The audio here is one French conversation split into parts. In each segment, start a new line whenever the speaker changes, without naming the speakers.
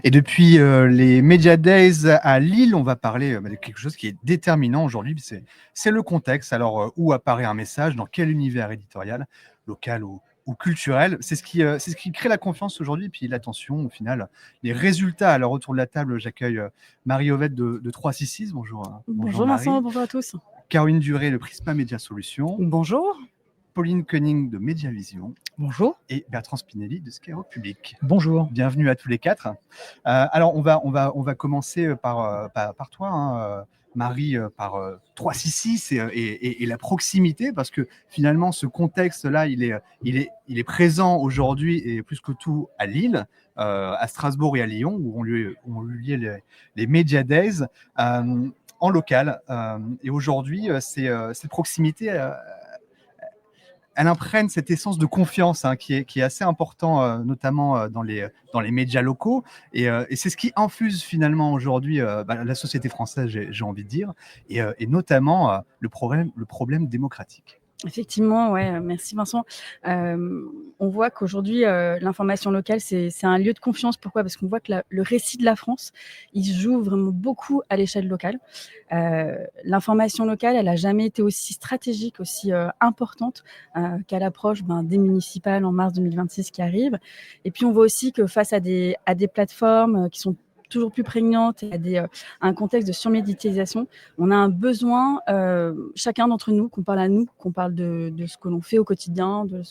Et depuis les Media Days à Lille, on va parler de quelque chose qui est déterminant aujourd'hui, c'est le contexte. Alors, où apparaît un message, dans quel univers éditorial, local ou culturel. C'est ce qui crée la confiance aujourd'hui. Puis l'attention, au final, les résultats. Alors, autour de la table, j'accueille Marie Ovette de 366. Bonjour, bonjour
Bonjour Vincent,
Marie.
bonjour à tous.
Caroline Duré, le Prisma Média Solutions.
Bonjour.
Pauline Koenig de Médiavision.
Bonjour.
Et Bertrand Spinelli de Skyrock Public.
Bonjour.
Bienvenue à tous les quatre. Alors, on va commencer par toi, hein, Marie, par 366 et la proximité, parce que finalement, ce contexte-là, il est présent aujourd'hui et plus que tout à Lille, à Strasbourg et à Lyon, où ont eu lieu les Media Days en local. Et aujourd'hui, cette proximité elle imprègne cette essence de confiance qui est assez important, notamment dans les médias locaux. Et c'est ce qui infuse finalement aujourd'hui la société française, j'ai envie de dire, et notamment le problème démocratique.
Effectivement, ouais, merci Vincent. On voit qu'aujourd'hui, l'information locale, c'est un lieu de confiance. Pourquoi ? Parce qu'on voit que le récit de la France, il se joue vraiment beaucoup à l'échelle locale. L'information locale, elle n'a jamais été aussi stratégique, aussi importante qu'à l'approche des municipales en mars 2026 qui arrivent. Et puis, on voit aussi que face à des plateformes qui sont toujours plus prégnante et à un contexte de surmédiatisation, on a un besoin, chacun d'entre nous, qu'on parle à nous, qu'on parle de ce que l'on fait au quotidien, de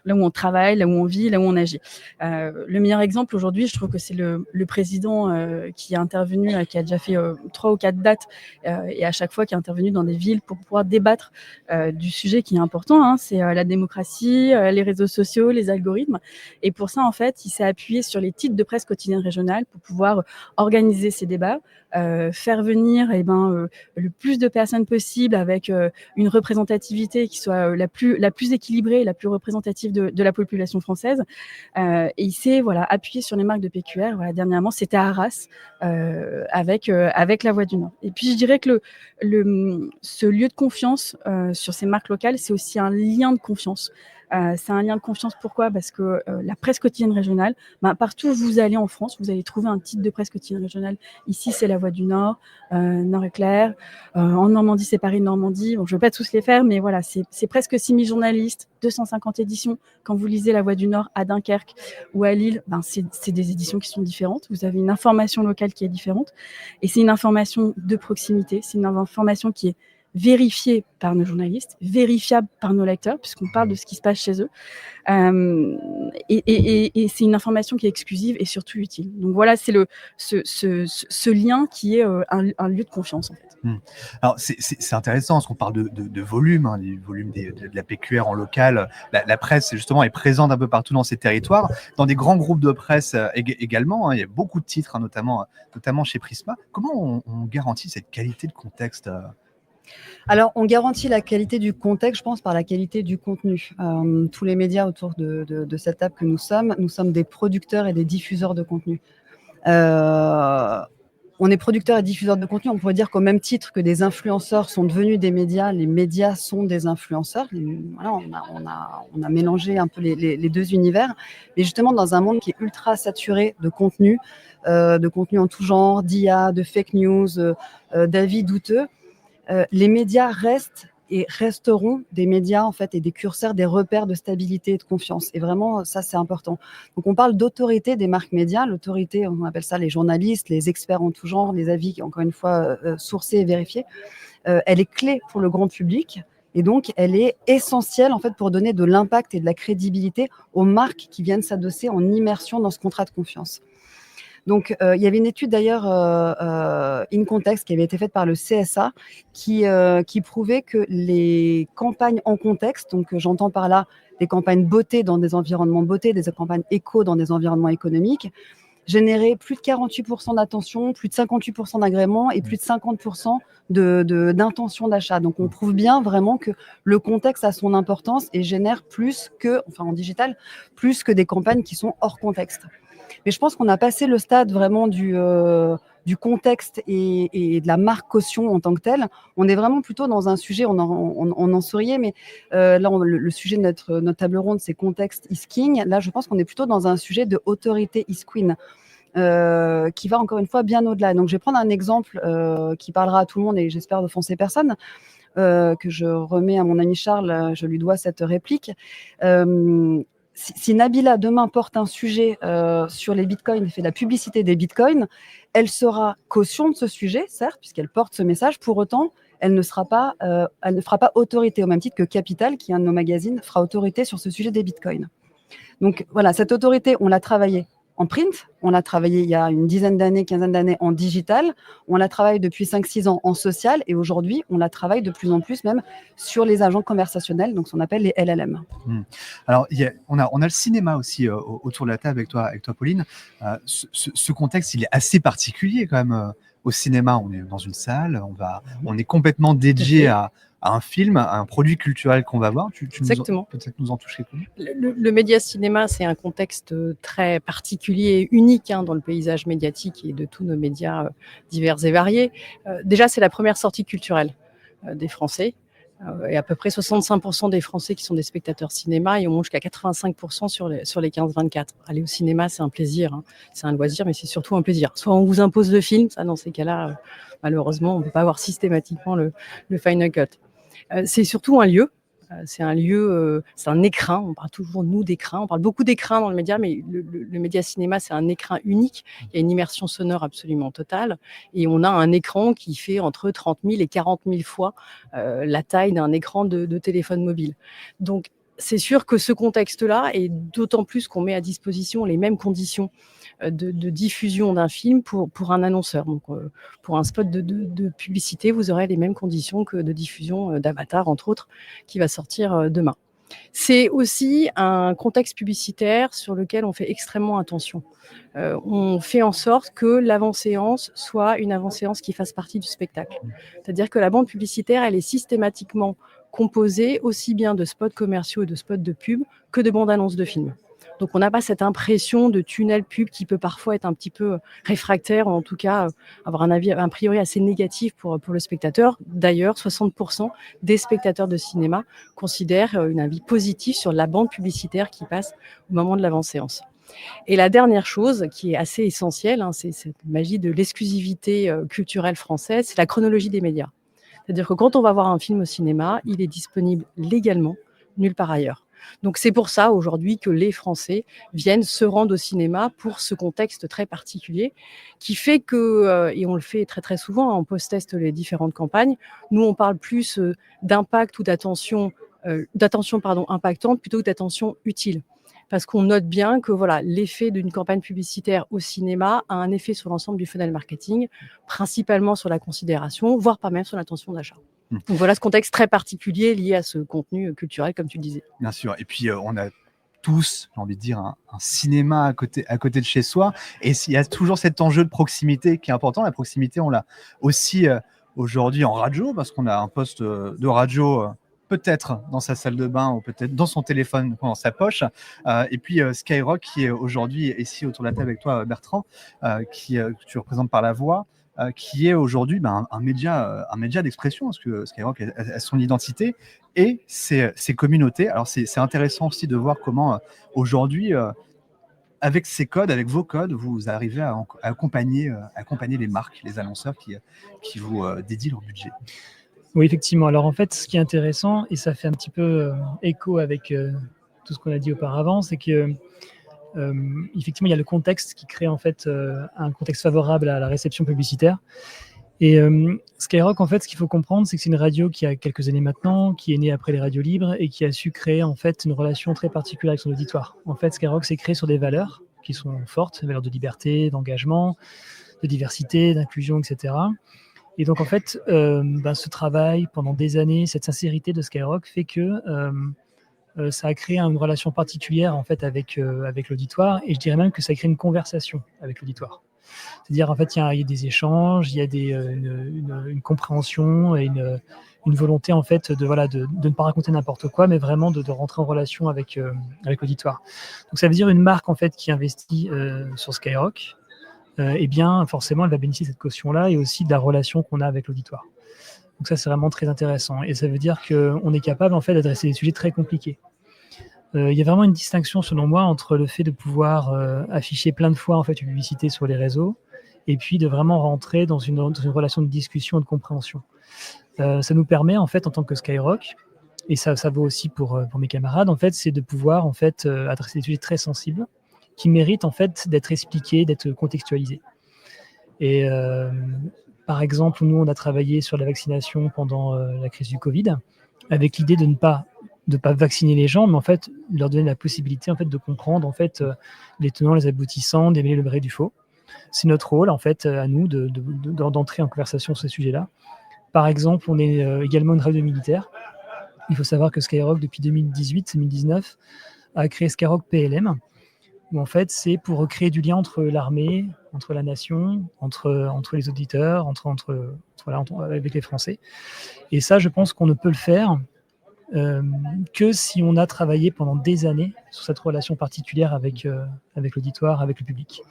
là où on travaille, là où on vit, là où on agit. Le meilleur exemple aujourd'hui, je trouve que c'est le président qui est intervenu, qui a déjà fait 3 ou 4 dates, et à chaque fois qui est intervenu dans des villes pour pouvoir débattre du sujet qui est important, c'est la démocratie, les réseaux sociaux, les algorithmes. Et pour ça, en fait, il s'est appuyé sur les titres de presse quotidienne régionale pour pouvoir organiser ces débats, faire venir le plus de personnes possible avec une représentativité qui soit la plus équilibrée, la plus représentative de la population française. Et il s'est appuyé sur les marques de PQR. Dernièrement, c'était à Arras avec La Voix du Nord. Et puis, je dirais que ce lieu de confiance sur ces marques locales, c'est aussi un lien de confiance. C'est un lien de confiance. Pourquoi ? Parce que la presse quotidienne régionale, partout où vous allez en France, vous allez trouver un titre de presse quotidienne régionale. Ici, c'est La Voix du Nord, Nord-Éclair. En Normandie, c'est Paris Normandie. Bon, je ne vais pas tous les faire, mais voilà, c'est presque 6000 journalistes, 250 éditions. Quand vous lisez La Voix du Nord à Dunkerque ou à Lille, c'est des éditions qui sont différentes. Vous avez une information locale qui est différente. Et c'est une information de proximité. C'est une information qui est vérifiée par nos journalistes, vérifiable par nos lecteurs, puisqu'on parle de ce qui se passe chez eux. Et c'est une information qui est exclusive et surtout utile. Donc voilà, c'est ce lien qui est un lieu de confiance, en fait.
Alors, c'est intéressant, parce qu'on parle de volume, les volumes de la PQR en local. La presse, justement, est présente un peu partout dans ces territoires, dans des grands groupes de presse également. Il y a beaucoup de titres, notamment chez Prisma. Comment on garantit cette qualité de contexte ?
Alors, on garantit la qualité du contexte, je pense, par la qualité du contenu. Tous les médias autour de cette table que nous sommes des producteurs et des diffuseurs de contenu. On est producteurs et diffuseurs de contenu. On pourrait dire qu'au même titre que des influenceurs sont devenus des médias, les médias sont des influenceurs. Voilà, on a mélangé un peu les deux univers. Mais justement, dans un monde qui est ultra saturé de contenu en tout genre, d'IA, de fake news, d'avis douteux, les médias restent et resteront des médias, en fait, et des curseurs, des repères de stabilité et de confiance. Et vraiment, ça, c'est important. Donc, on parle d'autorité des marques médias. L'autorité, on appelle ça les journalistes, les experts en tout genre, les avis, encore une fois, sourcés et vérifiés. Elle est clé pour le grand public. Et donc, elle est essentielle, en fait, pour donner de l'impact et de la crédibilité aux marques qui viennent s'adosser en immersion dans ce contrat de confiance. Donc, il y avait une étude d'ailleurs in context qui avait été faite par le CSA qui prouvait que les campagnes en contexte, donc j'entends par là des campagnes beauté dans des environnements beauté, des campagnes éco dans des environnements économiques, généraient plus de 48% d'attention, plus de 58% d'agrément et plus de 50% d'intention d'achat. Donc, on prouve bien vraiment que le contexte a son importance et génère plus que, enfin en digital, plus que des campagnes qui sont hors contexte. Mais je pense qu'on a passé le stade vraiment du contexte et de la marque caution en tant que telle. On est vraiment plutôt dans un sujet, on en souriait, mais là, le sujet de notre table ronde, c'est contexte is king. Là, je pense qu'on est plutôt dans un sujet de autorité is queen. Qui va encore une fois bien au-delà. Donc, je vais prendre un exemple qui parlera à tout le monde et j'espère d'offenser personne, que je remets à mon ami Charles, je lui dois cette réplique. Si Nabila demain porte un sujet sur les bitcoins et fait la publicité des bitcoins, elle sera caution de ce sujet, certes, puisqu'elle porte ce message. Pour autant, elle ne fera pas autorité, au même titre que Capital, qui est un de nos magazines, fera autorité sur ce sujet des bitcoins. Donc voilà, cette autorité, on l'a travaillée en print, on l'a travaillé il y a une dizaine d'années, quinzaine d'années en digital, on la travaille depuis 5-6 ans en social et aujourd'hui, on la travaille de plus en plus même sur les agents conversationnels, donc ce qu'on appelle les LLM.
Alors, on a le cinéma aussi autour de la table avec toi Pauline. Ce contexte, il est assez particulier quand même. Au cinéma, on est dans une salle, on est complètement dédié à un film, à un produit culturel qu'on va voir.
Exactement.
Peut-être nous en toucher plus.
Le média cinéma, c'est un contexte très particulier et unique dans le paysage médiatique et de tous nos médias divers et variés. Déjà, c'est la première sortie culturelle des Français. Et à peu près 65% des Français qui sont des spectateurs cinéma et on monte jusqu'à 85% sur les 15-24. Aller au cinéma, c'est un plaisir, c'est un loisir, mais c'est surtout un plaisir. Soit on vous impose le film, ça dans ces cas-là, malheureusement, on ne peut pas avoir systématiquement le final cut. C'est surtout un lieu. C'est un lieu, c'est un écrin. On parle toujours, nous, d'écrin. On parle beaucoup d'écrin dans le média, mais le média cinéma, c'est un écrin unique. Il y a une immersion sonore absolument totale. Et on a un écran qui fait entre 30 000 et 40 000 fois la taille d'un écran de téléphone mobile. Donc, c'est sûr que ce contexte-là, et d'autant plus qu'on met à disposition les mêmes conditions de diffusion d'un film pour un annonceur. Donc, pour un spot de publicité, vous aurez les mêmes conditions que de diffusion d'Avatar, entre autres, qui va sortir demain. C'est aussi un contexte publicitaire sur lequel on fait extrêmement attention. On fait en sorte que l'avant-séance soit une avant-séance qui fasse partie du spectacle. C'est-à-dire que la bande publicitaire, elle est systématiquement composée aussi bien de spots commerciaux et de spots de pub que de bandes-annonces de films. Donc, on n'a pas cette impression de tunnel pub qui peut parfois être un petit peu réfractaire, ou en tout cas avoir un avis a priori assez négatif pour le spectateur. D'ailleurs, 60% des spectateurs de cinéma considèrent un avis positif sur la bande publicitaire qui passe au moment de l'avant-séance. Et la dernière chose qui est assez essentielle, c'est cette magie de l'exclusivité culturelle française, c'est la chronologie des médias. C'est-à-dire que quand on va voir un film au cinéma, il est disponible légalement nulle part ailleurs. Donc c'est pour ça aujourd'hui que les Français viennent se rendre au cinéma pour ce contexte très particulier qui fait que, et on le fait très très souvent, on post-teste les différentes campagnes, nous on parle plus d'impact ou d'attention impactante plutôt que d'attention utile. Parce qu'on note bien que voilà, l'effet d'une campagne publicitaire au cinéma a un effet sur l'ensemble du funnel marketing, principalement sur la considération, voire pas même sur l'intention d'achat. Donc voilà ce contexte très particulier lié à ce contenu culturel, comme tu le disais.
Bien sûr. Et puis, on a tous, j'ai envie de dire, un cinéma à côté de chez soi. Et il y a toujours cet enjeu de proximité qui est important. La proximité, on l'a aussi aujourd'hui en radio, parce qu'on a un poste de radio peut-être dans sa salle de bain ou peut-être dans son téléphone ou dans sa poche. Et puis Skyrock, qui est aujourd'hui ici autour de la table avec toi, Bertrand, que tu représentes par la voix, qui est aujourd'hui un média d'expression, parce que Skyrock a son identité et ses communautés. Alors c'est intéressant aussi de voir comment aujourd'hui, avec ces codes, avec vos codes, vous arrivez à accompagner les marques, les annonceurs qui vous dédient leur budget.
Oui, effectivement. Alors en fait, ce qui est intéressant, et ça fait un petit peu écho avec tout ce qu'on a dit auparavant, c'est que effectivement, il y a le contexte qui crée en fait un contexte favorable à la réception publicitaire. Et Skyrock, en fait, ce qu'il faut comprendre, c'est que c'est une radio qui a quelques années maintenant, qui est née après les radios libres et qui a su créer en fait une relation très particulière avec son auditoire. En fait, Skyrock s'est créé sur des valeurs qui sont fortes, des valeurs de liberté, d'engagement, de diversité, d'inclusion, etc. Et donc, en fait, ce travail pendant des années, cette sincérité de Skyrock fait que ça a créé une relation particulière en fait avec l'auditoire, et je dirais même que ça a créé une conversation avec l'auditoire. C'est-à-dire, en fait, il y a des échanges, il y a une compréhension et une volonté en fait de ne pas raconter n'importe quoi, mais vraiment de rentrer en relation avec l'auditoire. Donc ça veut dire une marque en fait qui investit sur Skyrock, eh bien forcément elle va bénéficier de cette caution-là et aussi de la relation qu'on a avec l'auditoire. Donc ça c'est vraiment très intéressant et ça veut dire qu'on est capable en fait d'adresser des sujets très compliqués. Il y a vraiment une distinction selon moi entre le fait de pouvoir afficher plein de fois en fait une publicité sur les réseaux et puis de vraiment rentrer dans une relation de discussion et de compréhension. Ça nous permet en fait en tant que Skyrock, et ça vaut aussi pour mes camarades en fait, c'est de pouvoir en fait adresser des sujets très sensibles qui méritent en fait d'être expliqués, d'être contextualisés. Et par exemple, nous on a travaillé sur la vaccination pendant la crise du Covid, avec l'idée de ne pas vacciner les gens, mais en fait leur donner la possibilité en fait de comprendre en fait les tenants, les aboutissants, d'émêler le vrai du faux. C'est notre rôle en fait à nous d'entrer en conversation sur ces sujets-là. Par exemple, on est également une radio militaire. Il faut savoir que Skyrock depuis 2018-2019 a créé Skyrock PLM, où en fait c'est pour créer du lien entre l'armée, entre la nation, entre les auditeurs, avec les Français. Et ça, je pense qu'on ne peut le faire que si on a travaillé pendant des années sur cette relation particulière avec l'auditoire, avec le public.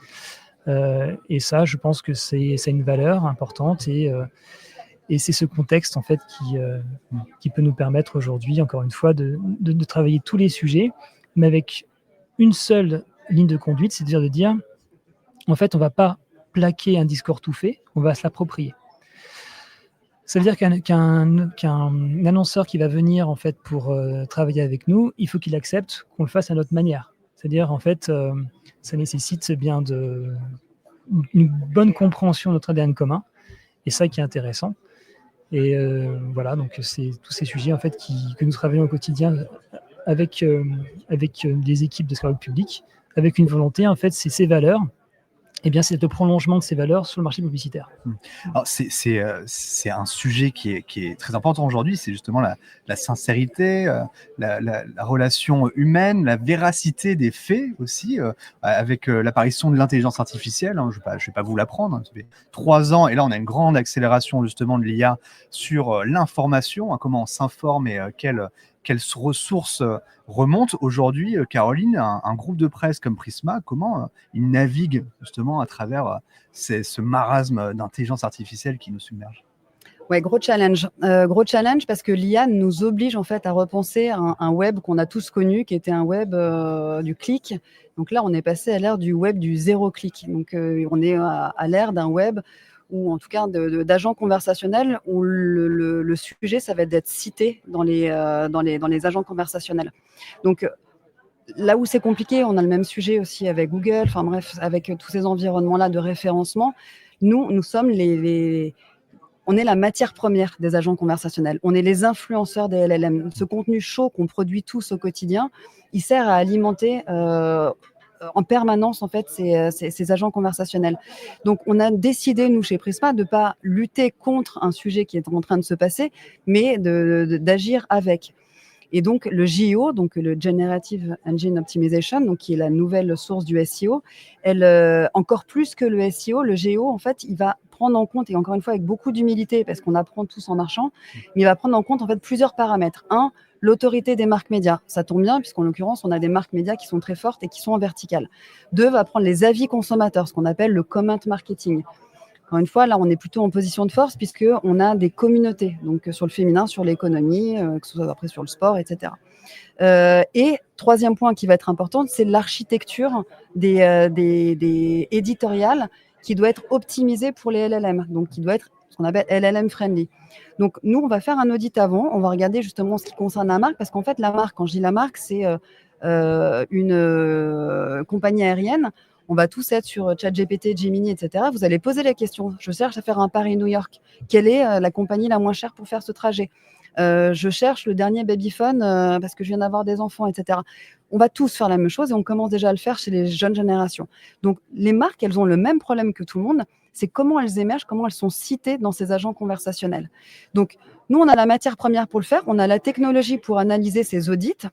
Et ça, je pense que c'est une valeur importante et c'est ce contexte en fait qui peut nous permettre aujourd'hui, encore une fois, de travailler tous les sujets, mais avec une seule ligne de conduite, c'est-à-dire de dire, en fait, on ne va pas plaquer un discours tout fait, on va se l'approprier. Ça veut dire qu'un annonceur qui va venir en fait pour travailler avec nous, il faut qu'il accepte qu'on le fasse à notre manière. C'est-à-dire en fait, ça nécessite bien une bonne compréhension de notre ADN commun, et ça qui est intéressant. Et voilà, donc c'est tous ces sujets en fait que nous travaillons au quotidien avec des équipes de Skyrock Public, avec une volonté en fait, c'est ces valeurs. Eh bien, c'est le prolongement de ces valeurs sur le marché publicitaire.
Alors, c'est un sujet qui est très important aujourd'hui, c'est justement la sincérité, la relation humaine, la véracité des faits aussi, avec l'apparition de l'intelligence artificielle. Hein, je ne vais pas vous l'apprendre, hein, ça fait 3 ans, et là on a une grande accélération justement de l'IA sur l'information, hein, comment on s'informe et quelles ressources remontent. Aujourd'hui, Caroline, un groupe de presse comme Prisma, comment il navigue justement à travers ce marasme d'intelligence artificielle qui nous submerge?
Ouais, gros challenge parce que l'IA nous oblige en fait à repenser un web qu'on a tous connu, qui était un web du clic. Donc là, on est passé à l'ère du web du zéro clic. Donc on est à l'ère d'un web ou en tout cas d'agents conversationnels où le sujet, ça va être d'être cité dans les agents conversationnels. Donc là où c'est compliqué, on a le même sujet aussi avec Google, enfin bref, avec tous ces environnements-là de référencement. Nous sommes on est la matière première des agents conversationnels. On est les influenceurs des LLM. Ce contenu chaud qu'on produit tous au quotidien, il sert à alimenter en permanence en fait ces agents conversationnels. Donc on a décidé nous chez Prisma de pas lutter contre un sujet qui est en train de se passer, mais d'agir avec. Et donc le GEO, donc le Generative Engine Optimization, donc qui est la nouvelle source du SEO, encore plus que le SEO, le GEO en fait il va prendre en compte, et encore une fois avec beaucoup d'humilité parce qu'on apprend tous en marchant, mais il va prendre en compte en fait plusieurs paramètres. Un, l'autorité des marques médias. Ça tombe bien, puisqu'en l'occurrence, on a des marques médias qui sont très fortes et qui sont en verticale. 2, va prendre les avis consommateurs, ce qu'on appelle le comment marketing. Encore une fois, là, on est plutôt en position de force, puisqu'on a des communautés, donc sur le féminin, sur l'économie, que ce soit après sur le sport, etc. Et 3e point qui va être important, c'est l'architecture des éditoriales qui doit être optimisée pour les LLM, donc qui doit être ce qu'on appelle LLM friendly. Donc nous, on va faire un audit avant, on va regarder justement ce qui concerne la marque, parce qu'en fait, la marque, quand je dis la marque, c'est une compagnie aérienne. On va tous être sur ChatGPT, Gemini, etc. Vous allez poser la question. Je cherche à faire un Paris-New York. Quelle est la compagnie la moins chère pour faire ce trajet ? Je cherche le dernier babyphone parce que je viens d'avoir des enfants, etc. On va tous faire la même chose et on commence déjà à le faire chez les jeunes générations. Donc, les marques, elles ont le même problème que tout le monde. C'est comment elles émergent, comment elles sont citées dans ces agents conversationnels. Donc, nous, on a la matière première pour le faire. On a la technologie pour analyser ces audits.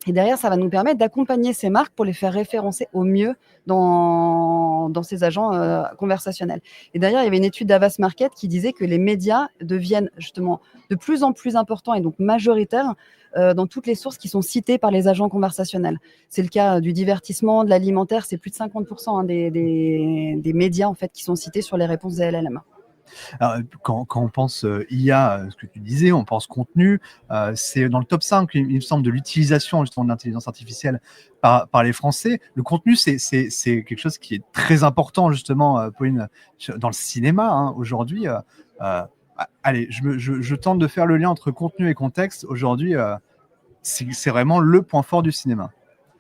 Et derrière, ça va nous permettre d'accompagner ces marques pour les faire référencer au mieux dans ces agents conversationnels. Et derrière, il y avait une étude d'Avas Market qui disait que les médias deviennent justement de plus en plus importants et donc majoritaires dans toutes les sources qui sont citées par les agents conversationnels. C'est le cas du divertissement, de l'alimentaire, c'est plus de 50% des médias en fait, qui sont cités sur les réponses des LLM.
Alors, quand on pense IA, ce que tu disais, on pense contenu, c'est dans le top 5, il me semble, de l'utilisation justement de l'intelligence artificielle par les Français. Le contenu, c'est quelque chose qui est très important justement, Pauline, dans le cinéma hein, aujourd'hui. Allez, je tente de faire le lien entre contenu et contexte. Aujourd'hui, c'est vraiment le point fort du cinéma.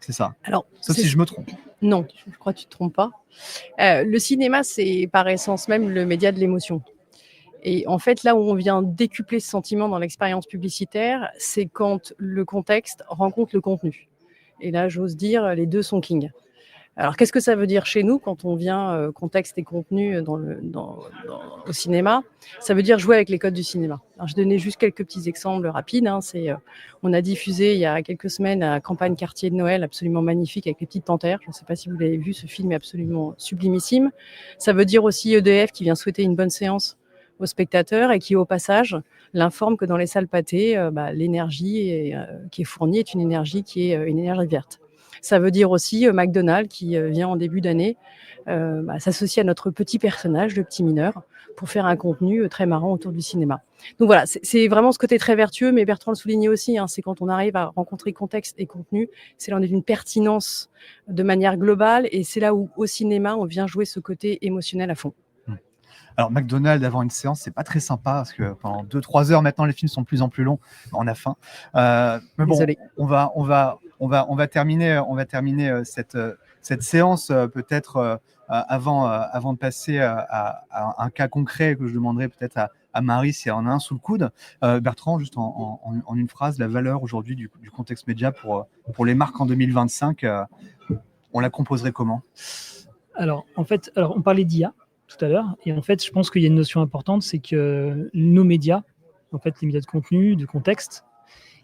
C'est ça.
Alors,
Sauf si je me trompe.
Non, je crois que tu ne te trompes pas. Le cinéma, c'est par essence même le média de l'émotion. Et en fait, là où on vient décupler ce sentiment dans l'expérience publicitaire, c'est quand le contexte rencontre le contenu. Et là, j'ose dire, les deux sont king. Alors, qu'est-ce que ça veut dire chez nous quand on vient contexte et contenu au cinéma? Ça veut dire jouer avec les codes du cinéma. Alors, je donnais juste quelques petits exemples rapides. On a diffusé il y a quelques semaines la campagne Quartier de Noël, absolument magnifique, avec les petites panthères. Je ne sais pas si vous l'avez vu, ce film est absolument sublimissime. Ça veut dire aussi EDF qui vient souhaiter une bonne séance aux spectateurs et qui, au passage, l'informe que dans les salles pâtées, l'énergie qui est fournie est une énergie qui est une énergie verte. Ça veut dire aussi McDonald's qui vient en début d'année s'associer à notre petit personnage, le petit mineur, pour faire un contenu très marrant autour du cinéma. Donc voilà, c'est vraiment ce côté très vertueux, mais Bertrand le soulignait aussi, c'est quand on arrive à rencontrer contexte et contenu, c'est là où on est d'une pertinence de manière globale, et c'est là où au cinéma, on vient jouer ce côté émotionnel à fond.
Alors, McDonald's, avant une séance, c'est pas très sympa parce que pendant 2-3 heures, maintenant, les films sont de plus en plus longs. On a faim. Mais bon,
Désolé.
on va terminer cette séance peut-être avant de passer à un cas concret que je demanderai peut-être à Marie si elle en a un sous le coude. Bertrand, juste en une phrase, la valeur aujourd'hui du contexte média pour les marques en 2025, on la composerait comment?
Alors, en fait, on parlait d'IA tout à l'heure, et en fait, je pense qu'il y a une notion importante, c'est que nos médias, en fait, les médias de contenu, de contexte,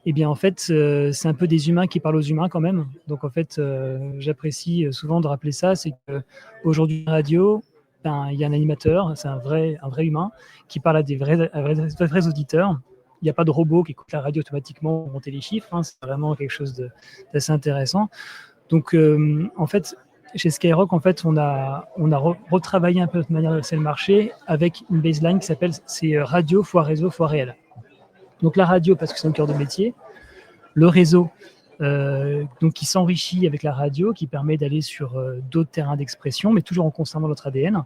eh bien, en fait, c'est un peu des humains qui parlent aux humains quand même. Donc, en fait, j'apprécie souvent de rappeler ça, c'est qu'aujourd'hui, radio, il y a un animateur, c'est un vrai humain qui parle à des vrais auditeurs. Il n'y a pas de robot qui écoute la radio automatiquement pour monter les chiffres. C'est vraiment quelque chose d'assez intéressant. Donc, en fait, chez Skyrock, en fait, on a retravaillé un peu notre manière de lancer le marché avec une baseline qui s'appelle radio fois réseau fois réel. Donc la radio parce que c'est le cœur de métier, le réseau donc qui s'enrichit avec la radio, qui permet d'aller sur d'autres terrains d'expression, mais toujours en conservant notre ADN,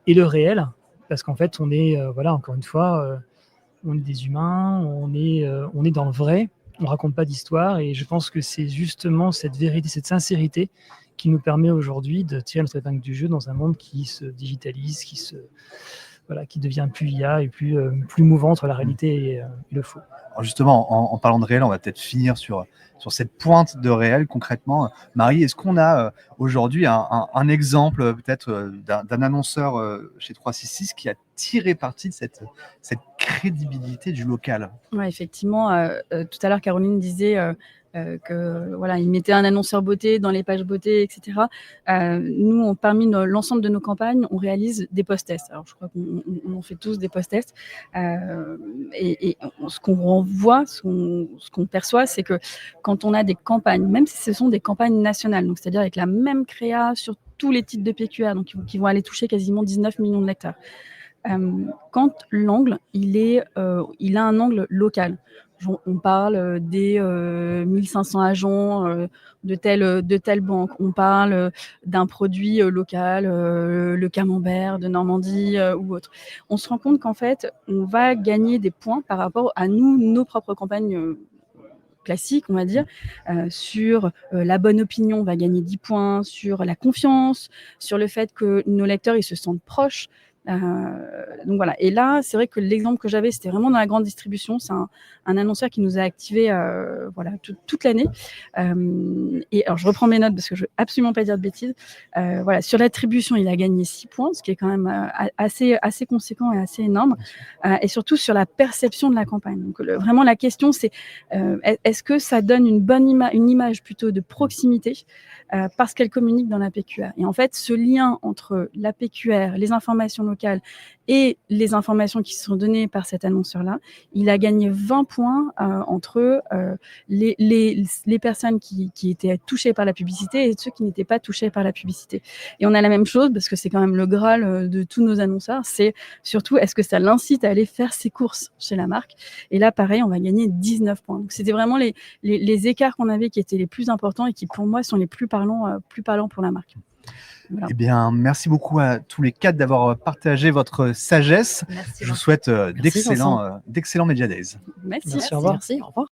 et le réel parce qu'en fait on est encore une fois on est des humains, on est dans le vrai, on raconte pas d'histoire, et je pense que c'est justement cette vérité, cette sincérité qui nous permet aujourd'hui de tirer notre épingle du jeu dans un monde qui se digitalise, qui devient plus IA et plus mouvant entre la réalité et le faux.
Alors justement, en parlant de réel, on va peut-être finir sur cette pointe de réel concrètement. Marie, est-ce qu'on a aujourd'hui un exemple peut-être d'un annonceur chez 366 qui a tiré parti de cette crédibilité du local?
Ouais, effectivement, tout à l'heure, Caroline disait que voilà, il mettait un annonceur beauté dans les pages beauté, etc. Nous, parmi l'ensemble de nos campagnes, on réalise des post-tests. Alors, je crois qu'on fait tous des post-tests. Et ce qu'on voit, ce qu'on perçoit, c'est que quand on a des campagnes, même si ce sont des campagnes nationales, donc c'est-à-dire avec la même créa sur tous les titres de PQR, donc qui vont aller toucher quasiment 19 millions de lecteurs, quand l'angle, il a un angle local. On parle des 1500 agents de telle banque. On parle d'un produit local, le camembert de Normandie ou autre. On se rend compte qu'en fait, on va gagner des points par rapport à nos propres campagnes classiques, on va dire. Sur la bonne opinion, on va gagner 10 points. Sur la confiance, sur le fait que nos lecteurs ils se sentent proches. Donc voilà. Et là, c'est vrai que l'exemple que j'avais, c'était vraiment dans la grande distribution. C'est un annonceur qui nous a activé voilà, toute l'année. Et alors, je reprends mes notes parce que je veux absolument pas dire de bêtises. Voilà, sur l'attribution, il a gagné 6 points, ce qui est quand même assez conséquent et assez énorme. Et surtout sur la perception de la campagne. Donc vraiment, la question, c'est est-ce que ça donne une image plutôt de proximité parce qu'elle communique dans la PQR. Et en fait, ce lien entre la PQR, les informations locales et les informations qui sont données par cet annonceur-là, il a gagné 20 points entre les personnes qui étaient touchées par la publicité et ceux qui n'étaient pas touchés par la publicité. Et on a la même chose, parce que c'est quand même le Graal de tous nos annonceurs, c'est surtout est-ce que ça l'incite à aller faire ses courses chez la marque. Et là, pareil, on va gagner 19 points. Donc, c'était vraiment les écarts qu'on avait qui étaient les plus importants et qui, pour moi, sont les plus parlants pour la marque. Voilà.
Eh bien, merci beaucoup à tous les 4 d'avoir partagé votre sagesse.
Merci.
Je vous souhaite
Vincent.
d'excellents Media Days.
Merci.
Merci, au revoir.
Merci, au revoir.